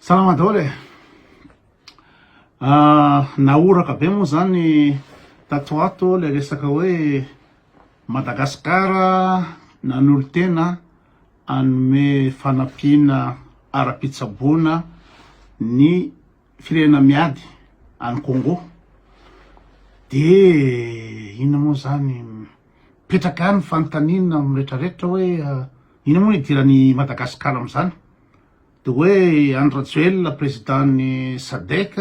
Salama daholo e. Naoraka be moa zany tato ato le resaka hoe Madagasikara nanolo tena anome fanampiana ara-pitsaboana ny firenena miady any Congo. De ina moa zany petraka any fanontaniana miretraretra hoe ina moa idiran'ny Madagasikara am'zany. De hoe Andry Rajoelina présidentny SADC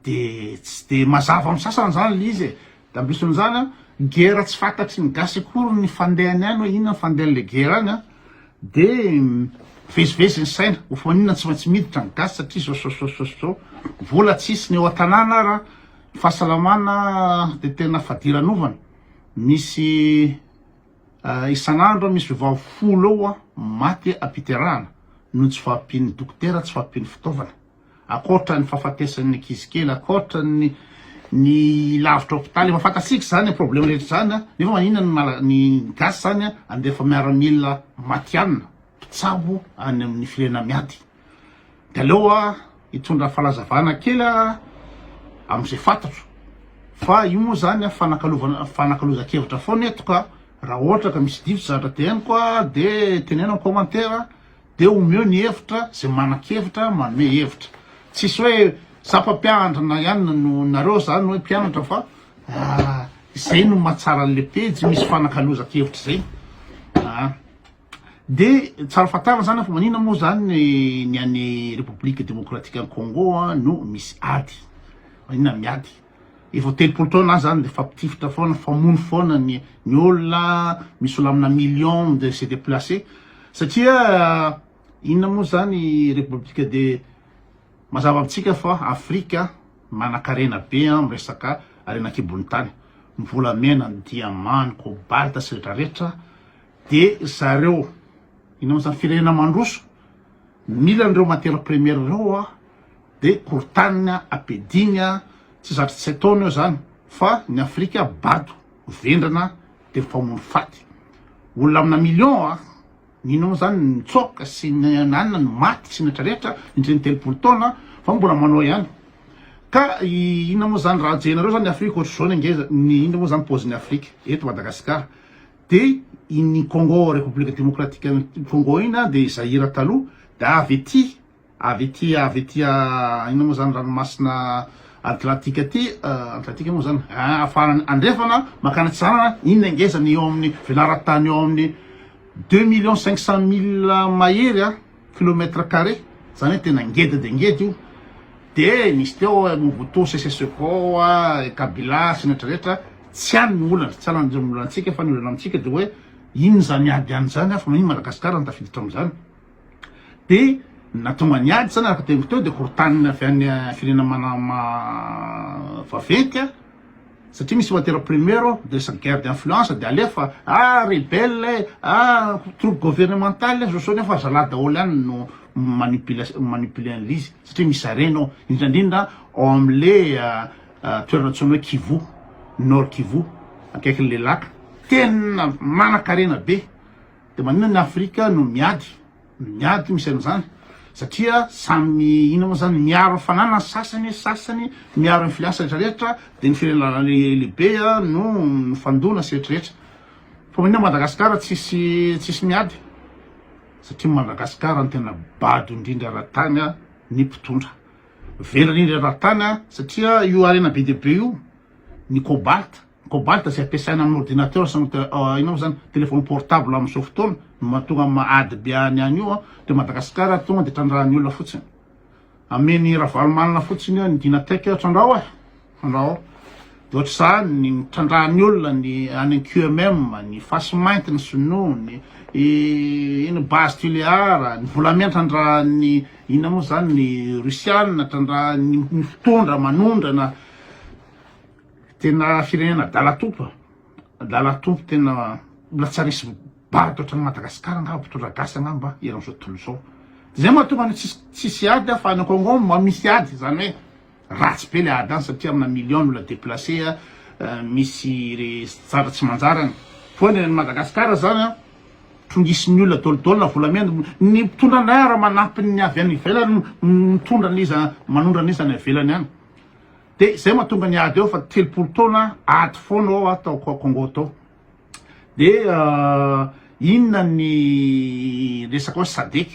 de tsy de mazava amin'ny sasany zany l'izy e. Da ambisin'izany guerre tsy fantatry ny gasy akory ny fandehany any hoe inona fandehan'le guerre any de vezivezy ny saina ho fanina tsy maintsy miditra ny gasy satria zao vola tsisy ny eo an-tanàna ara fahasalamana de tena fadiranovana misy isan'andro misy vehivavy 10 eo maty ampiterahana no tsy fahampian'ny dokotera tsy fahampian'ny fitaovana akoatra ny fahafatesan'ny ankizy kely akoatra ny lavitra hôpitaly mafantatsika zany problème rehetra zany nefa manina ny gasy zany andefa miaramila matianina mpitsabo any amin'ny firenena miady. De aleoa hitondra falazavana kely am'izay fantatro fa io moa zany fanakaloza-kevitra foana eto ka raha ohatra ka misy diso zatra teaniko de tenena commentaire de omeo ny hevitra zay manan-kevitra manome hevitra tsisy hoe sapam-pianatra ihany no nareo zany hoe mpianatra fa zay no mahatsara an'le pejy misy fanakaloza-kevitra zay. De tsara fatarina zany fa manina moa zany ny any République démocratique en Congo no misy ady manina miady efa 3 taona zany de fampitifitra foana famono foana ny olona misy olo amina million de se déplacer satria inona moa zany République de mazava amitsika fa Afrika manan-karena be resaka arenan-kibon'ny tany ny volamena ny diamant ny cobalt sy retraretra de zareo inona moa zany firenena mandroso mila an'ireo matière première reo de kortanina ampiadiana tsy zatra tsy ataony eo zany fa ny Afrika bado vendrana de famono faty olona amina million nino moa zany nitsoka sy nanana ny maty sy netrarehetra indreny 3 taona fa mbola manao ihany ka inona moa zany raha jenareo zany Afrika ohatry zao ngeza ny inona moa zany paozin'ny Afrika eto Madagasikara de iny Congo République démocratique Congo ina de Zaïre taloha da avy ety inona moa zany ranomasina Atlantique aty Atlantique moa zany afara andrefana makana tsarana inona ngezany eo amin'ny venaran-tany eo amin'ny 2 500 000 mahery kilomètre carré zany hoe tena ngeda de ngeda io de nisy teo Mobutu Sese Seko Kabila sy netrarehetra tsy any ny olana tsy any ny olantsika fa ny olana amitsika de hoe ino zany ady any zany fa manino Madagasikara ny tafiditra am'zany de natonga ny ady zany araka tengo teo de kortanina avy any firenena manama vaventy satria misy matière première de sa guerre d'influence de alefa rebelle troupe gouvernementale zao nefa zala daholo any no manipule an'izy satria misy arena indrindrindra ao am'le toerana tsony hoe Kivu Nord Kivu akaikin'le laka tena manan-karena be de manina ny Afrika no miady misy an'izany satria samy ina moa zany miaro fanana sasany miaro influence rehetrarehetra de ny firenena lehibe no fandona sy rehetrarehetra fa manina Madagasikara tsisy miady satria Madagasikara ny tena bado indrindra rahatany ny mpitondra velany indrindra rahatany satria io arena be de be io ny cobalt zay ampiasaina amin'ny ordinateur sy ina moa zany téléphone portable am'izao fotoana no mahatonga maady be any io de Madagasikara tonga de trandrahan'ny olona fotsiny ameny ravalomanina fotsiny ny Dinatek trandraho de ohatra zany ny trandrahan'ny olona ny any QMM ny fasy mainty ny sinoa ny ino base tuléar ny volamena trandrahan'ny ina moa zany ny russiane trandrahan'ny fitondra manondrana tena firenena dalatopo tena mbola tsy arisy bado ohatrany Madagasikara angamba mpitondra gasy angamba eran'izao tontolo zao zay mahatonga ny tsisy ady fa any Congo misy ady zany hoe ratsy be le ady any satria amina million olona déplacé misy tsara tsy manjarany fa ny Madagasikara zany tongisy ny olona dôlodôlona volamena ny mitondra anay raha manampy ny avy any ivelany mitondra an'iza manondra an'iza any ivelany any de zay mahatonga ny ady eo fa 3 taona ady foana ao atao Congo tao de inona ny resaka hoe SADC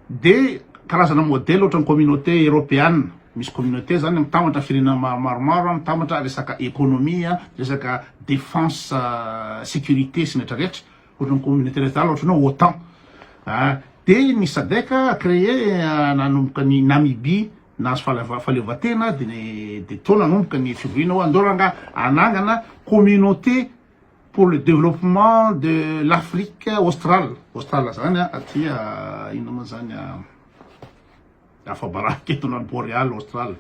de karazana modèle ohatra ny communauté européenne misy communauté zany mitambatra firenena maromaro mitambatra resaka économie resaka défense sécurité sy netrarehetra ohatra ny communauté rehetra ohatra ny OTAN de ny SADC créé nanomboka ny Namibie nahazo fahaleovan-tena de tao nanomboka ny fivoriana ho andoranga anangana communauté pour le développement de l'Afrique australe zany aty ino moa zany afabaraka eto na Boréal austral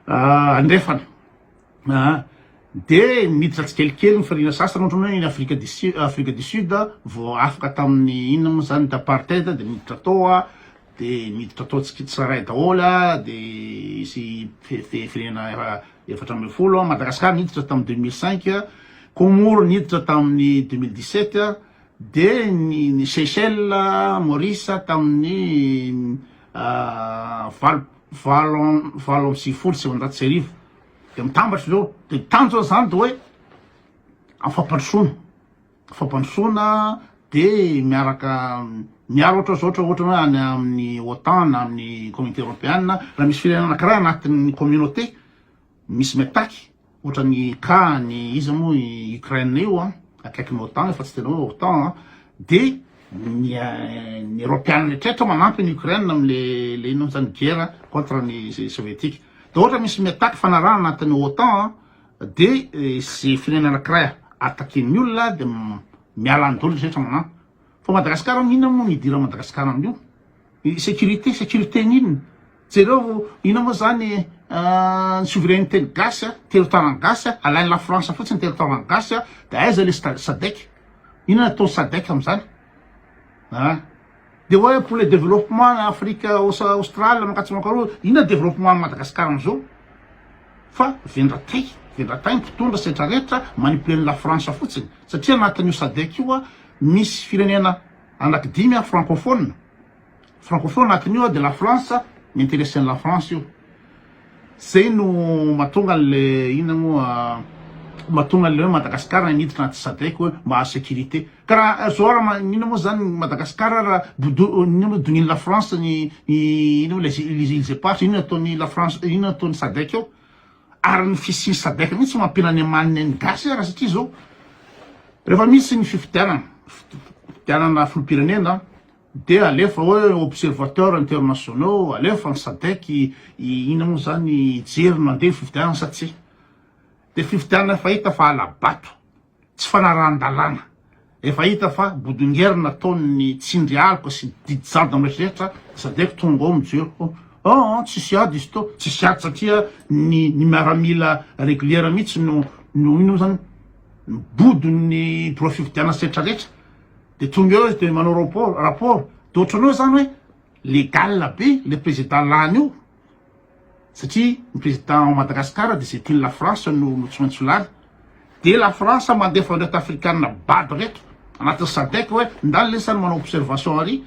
andrefana de miditra tsikelikely ny farina sasany ohatra hoe ny Afrique du Sud vao afaka tamin'ny ino moa zany d'apartheid de miditra tao de miditra tao tsiray daholo de sy firenena 410 Madagascar miditra tamin'ny 2005 Comores niditra tamin'ny 2017 de ny Seychelles Maurice tamin'ny valo sifolo sy 700 de mitambatra zao de tanjo zany de hoe fampandrosoana de miaro ohatra hoe any amin'ny OTAN na amin'ny communauté européenne raha misy firenena anankiray anatin'ny communauté misy metaky ohatra ny ka ny izy moa Ukraine io akaiky ny OTAN efa tsy tena hoe OTAN de ny européenne rehetrarehetra manampy ny Ukraine am'le ino zany guerre contre ny soviétique de ohatra misy metaky fanarana anatin'ny OTAN de sy firenena anankiray ataken'ny olona de miala andolo rehetra manampy fa Madagascar inona moa midira Madagascar amin'io sécurité n'inona jereo ina moa zany ny souveraineté ny gasy territoire gasy alainy la France fotsiny territoire gasy de aiza le SADC inona ataony SADC am'zany de hoe pour le développement Afrique australe makatso makaroa inona développement Madagascar am'zao fa vendratay mpitondra setra rehetra manipuler la France fotsiny satria anatin'io SADC io misy firenena anaky 5 francophone anatin'io de la France m'intéresse la France io zay no mahatonga le ina moa mahatonga le hoe Madagascar niditra anaty SADC hoe mba sécurité karaha zao raha ina moa zany Madagascar raha doniny la France ny ino les îles Éparses ino ataony la France ino ataony SADC eo ary ny fisiny SADC mihitsy mampirany amaniny ny gasy raha satria zao rehefa misy ny fifidianana filopirenena de alefa hoe observateur internationaux alefa ny SADC ina moa zany jery mandeha fifidianana satsia de fifidianana efa hita fa alabato tsy fanarahan-dalàna efa hita fa bodongera nataony tsindry aliko sy didijado amrehetrarehetra SADC tonga ao mijery tsisy ady izy to tsisy ady satria ny miaramila régulière mihitsy no ino zany bodony droit fifidianana setrarehetra de tonga eo de manao rapport de ohatranao zany hoe légal be le président lany io satria ny président Madagascar de zay tiany la France no tsy maintsy lany de la France mandefa ndreto afrikanina bado reto anatin'ny SADC hoe ndany lesany manao observation ary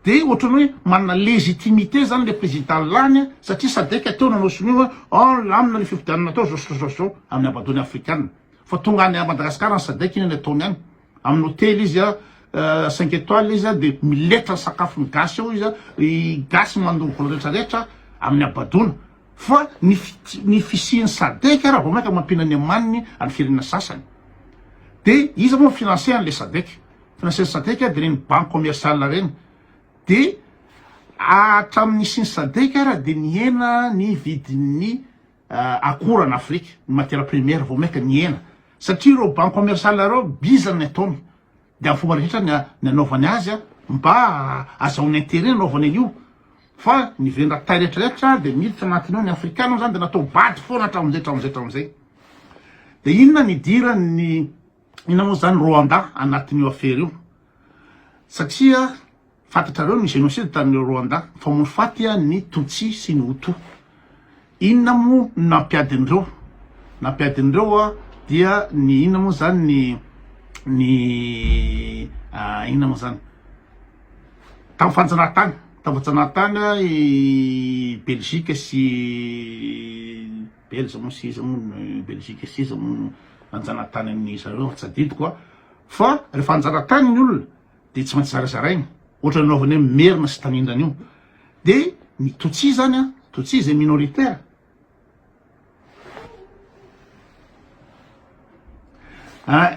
de ohatran'ny hoe manana légitimité zany le président lany satria SADC ateo nanao sinio hoe lamina le fifidianana atao zao amin'ny abadony afrikanina fa tonga any Madagascar ny SADC iny ataony any amin'ny hôtely izy 5 étoiles izy de miletra sakafo ny gasy eo izy gasy mandoko rehetrarehetra amin'ny abadona fa ny fisiny SADC raha vao maika mampinany amaniny any firenena sasany de izy moa financé an'le SADC financé SADC de reny banque commerciale reny de hatramin'ny siny SADC raha de niena ny vidin'ny akora en Afrique ny matière première vao maika niena satria reo banque commerciale reo bizany ataony de amin'ny fomba rehetra ny anaovany azy mba azahoany intérêt anaovany an'io fa ny vendratay rehetrarehetra de miditra anatin'io ny afrikana zany de natao bady foana hatramin'izay de inona nidira ny ina moa zany Rwanda anatin'io affaire io satria fantatrareo ny génocide tany Rwanda fa mono faty ny Tutsi sy ny Hutu inona moa nampiadin'ireo dia ny inona moa zany ny inona moa zany tamin'ny fanjanahantany i Belgique sy Belge moa sy izy moa Belgique sy izy moa anjanahantany amin'ny zareo tsy adidiko koa fa rehefa anjanahantany ny olona de tsy maintsy zarazaraigny ohatra naovany hoe merina sy tanindrany io de ny Tutsi zany Tutsi zay minoritaire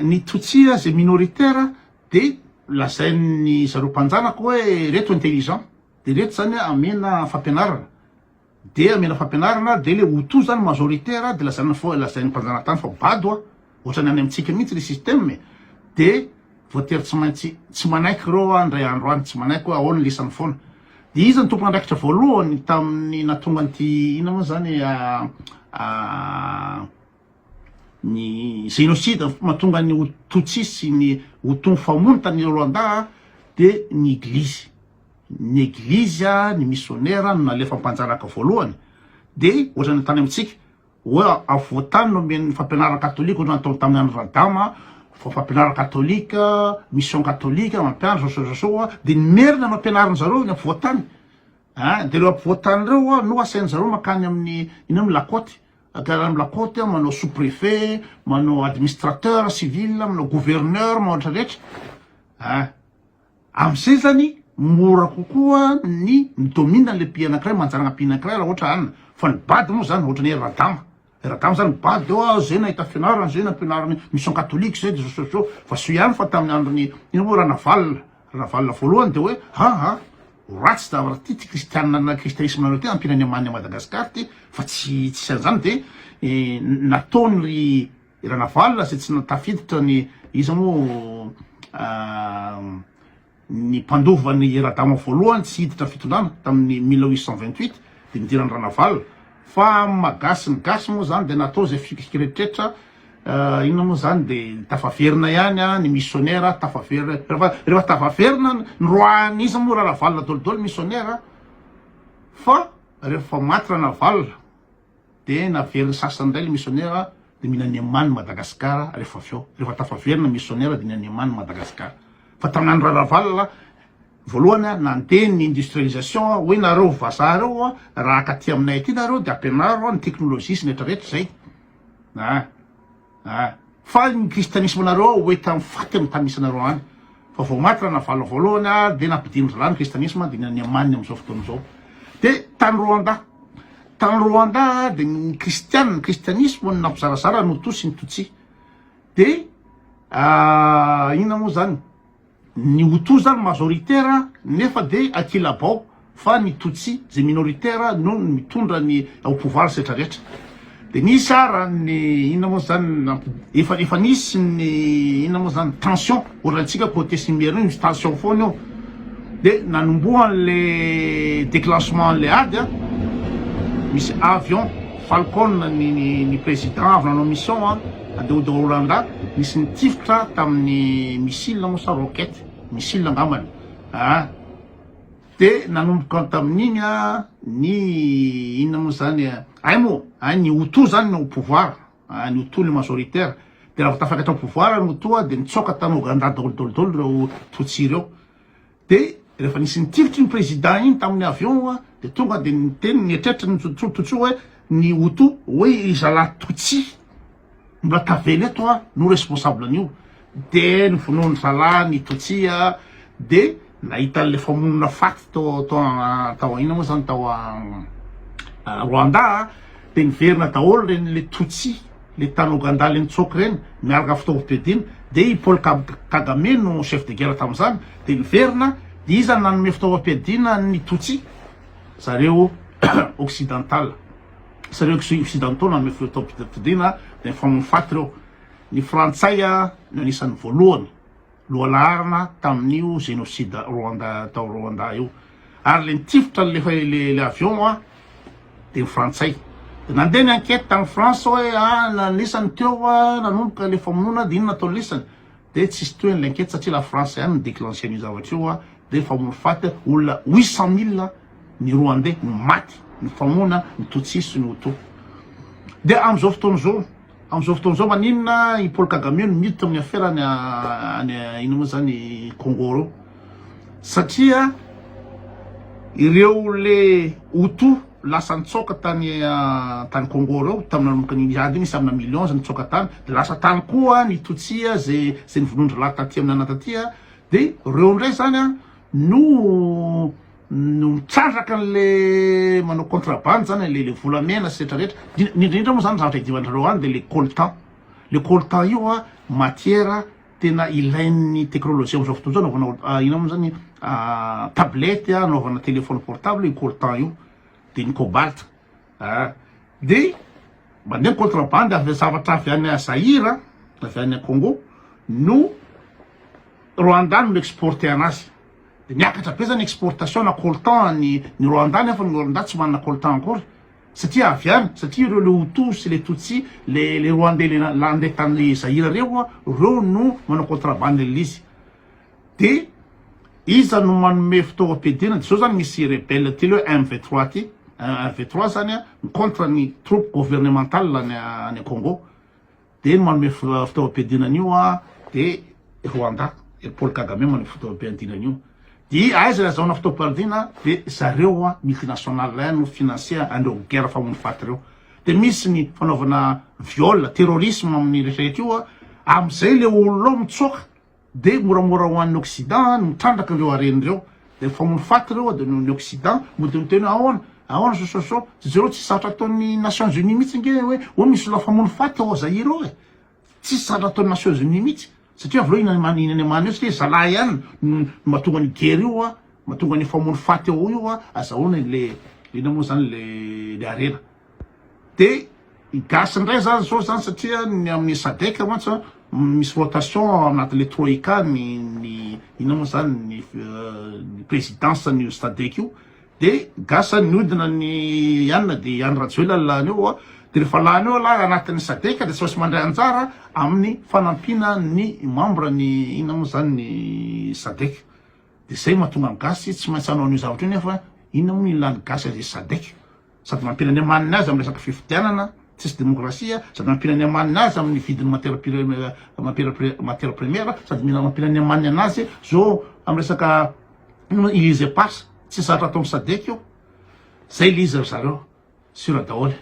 ny Tutsi zay minoritaire de lazain'ny zareo mpanjanaka hoe reto intelligent de reto zany amena fampianarana de le Hutu zany majoritaire de lazain'ny mpanjanatany fa bado ohatrany any amintsika mihitsy le système de voatery tsy maintsy tsy manaiky reo andray andro any tsy manaiky hoe ahoana lisany foana de izy ny tompony andraikitra voalohany tamin'ny natonga an'ity ina moa zany ny génocide mahatonga ny Tutsi sy ny Hutu mifamono tany Rwanda de ny église ny missionnaire no nalefa mpanjanaka voalohany de ohatrany tany amintsika hoe avoatany no men'ny fampianarana katolika ohatrany atao tamin'ny andro Radama fampianarana katolika mission katolika mampianatra soa de merina no ampianarany zareo ny avoatany de reo avoatany reo no asainy zareo makany amin'ny ina amin'ny lakoty akarany lakoty manao sous-préfet manao administrateur civil manao gouverneur maohatra rehetra am'izay zany mora kokoa ny midomina le pays anankiray manjarana pays anankiray raha ohatra anina fa ny bady moa zany ohatra ny Radama zany bady zay nahita fianarana zay nampianarany mission catholique zay de so fa so ihany fa tamin'ny androny ina moa Ranaval voalohany de hoe ratsy zavatra ty kristianisme nareo ty ampirany amany Madagasikara ty fa tsy an'izany de nataony Ranaval zay tsy tafiditra ny izy moa ny mpandovany Radama voalohany tsy hiditra fitondrana tamin'ny 1828 de nidirany Ranaval fa magasy ny gasy moa zany de natao zay fikiretrehitra ina moa zany de tafaverina ihany ny missionnaire tafaverina rehefa tafaverina nyroany izy moa Ranaval dolidoly missionnaire fa rehefa maty Ranaval de naveriny sasany ndray le missionnaire de minany amany Madagasikara rehefa tafaverina missionnaire de minany amany Madagasikara fa tamin'andro Ranaval voalohany nandeha ny industrialisation hoe nareo vazaha reo raha akaty aminay aty nareo de ampianaro ny teknolojia sy netrarehetra zay fa ny kristianisme nareo hoe tamin'ny faty amin'ny tanisanareo any fa vao maty Ranaval voalohany de nampidiny zalany kristianisme de ny amaniny am'izao fotoana zao de tany Rwanda de ny kristianisme no nampizarazara no Hutu sy ny Tutsi de ina moa zany ny Hutu zany majoritaire nefa de akilabao fa ny Tutsi zay minoritaire no mitondra ny au pouvoir setrarehetra de nisy ny ina moa zany efa nisy ny ina moa zany tension orantsika côté simière misy tension foana io de nanombohan'le déclenchement le ady misy avion Falcon ny président avy nanao mission de Rwanda misy nitifitra tamin'ny missile moa sa roquette missile angambany de nanomboka tamin'igny ny inona moa zany ny Hutu zany no pouvoir ny Hutu le majoritaire de raha tafaka atao pouvoir ny Hutu de nitsoka tany Ouganda dolidolidolo reo Tutsi reo de rehefa nisy nitifitry ny président igny tamin'ny avion de tonga de niteny nietretra ny Tutsi hoe ny Hutu hoe izalahy Tutsi mbola tavela eto no responsable an'io de ny vonoany zalahy ny Tutsi de nahita le famonona faty tao ina moa zany tao Rwanda de niverina daholo le Tutsi le tany Ouganda le nitsoky reny miaraka fitaovam-piadina de i Paul Kagame no chef de guerre tamin'izany de niverina de izy nanome fitaovam-piadina ny Tutsi zareo occidental zareo occidentaux nanome fitaovam-piadina de famono faty reo ny frantsay no anisan'ny voalohany lohalarina tamin'io génocide tao Rwanda io ary le nitifitra le avion de ny frantsay de nandeha ny enquête tany France hoe nanisany teo nanomboka le famonona de ino natao lisany de tsisy toeny l'enquête satria la France ihany déclenché ny zavatra io de famono faty olona 800 000 ny Rwandais no maty ny famona ny Tutsi sy ny Hutu de am'izao fotoana zao am'izao fotoan'izao maninona i Paul Kagame no miditra amin'ny affaire ino moa zany Congo reo satria ireo le Hutu lasa nitsoka tany Congo reo tamina nanomboka ny ady igny samina million zany nitsoka tany de lasa tany koa ny Tutsia zay nivolondro lahy taty aminana tatya de reo ndray zany no mitsandraka an'le manao contrabande zany le volamena sy rehetrarehetra indrindra moa zany zavatra idivan'reo any de le coltan io matière tena ilain'ny teknolojia am'izao fotoana zao anaovana ino moa zany tablette anaovana téléphone portable io coltan io de ny cobalt de mandeha contrabande avy zavatra avy any Zaïre avy any Congo no Rwanda no exporté anazy de miakatra be zany exportation na coltan ny Rwanda nefa ny Rwanda tsy manana coltan akory satria avy any satria ireo le Hutu sy le Tutsi le Rwandais le landeha tan'le Zaïre reo no manao contrabande l'izy de iza no manome fitaovam-piadina de zao zany misy rebelle ty le M23 ty M23 zany contre ny troupe gouvernementale any Congo de manome fitaovam-piadinan'io de Rwanda Paul Kagame manome fitaovam-piadinan'io de aiza lazaona fitaovam-piadina de zareo multinationale no financier andreo guerre famono faty reo de misy ny fanaovana viol terrorisme amin'ny rehetrarehetra io am'izay le olo mitsoka de moramora ho an'ny Occident mitrandraka andreo arenireo de famono faty reo de ny Occident modiniteny ahoana sososo zero tsy sarotra ataon'ny Nations Unies mihitsy nge hoe misy la famono faty ao Zaïre ao tsy sarotra ataon'ny Nations Unies mihitsy satria avy reo inany amany io satria zalahy ihany mahatonga ny guerre io mahatonga ny famono faty ao io azahoana le ina moa zany le arena de gasy ndray zany zao zany satria ny amin'ny SADC mantsy misy rotation anatin'le troïka ny ina moa zany ny présidence ny SADC io de gasa niodina ny ianina de Iany Rajoelina lany eo de rehefa lany eo la anatin'ny SADC de tsy maintsy mandray anjara amin'ny fanampina ny membre ny ina moa zany ny SADC de zay mahatonga ny gasy tsy maintsy hanao an'io zavatra io nefa ina moa ilany gasy azy SADC sady mampina ny amaniny azy amin'ny resaka fifidianana tsisy demokrasia sady mampina ny amaniny azy amin'ny vidiny matière première sady mampina ny amaniny anazy zao amin'ny resaka Élysée passe tsy sarotra ataon'ny SADC io zay lizy zareo sura daholo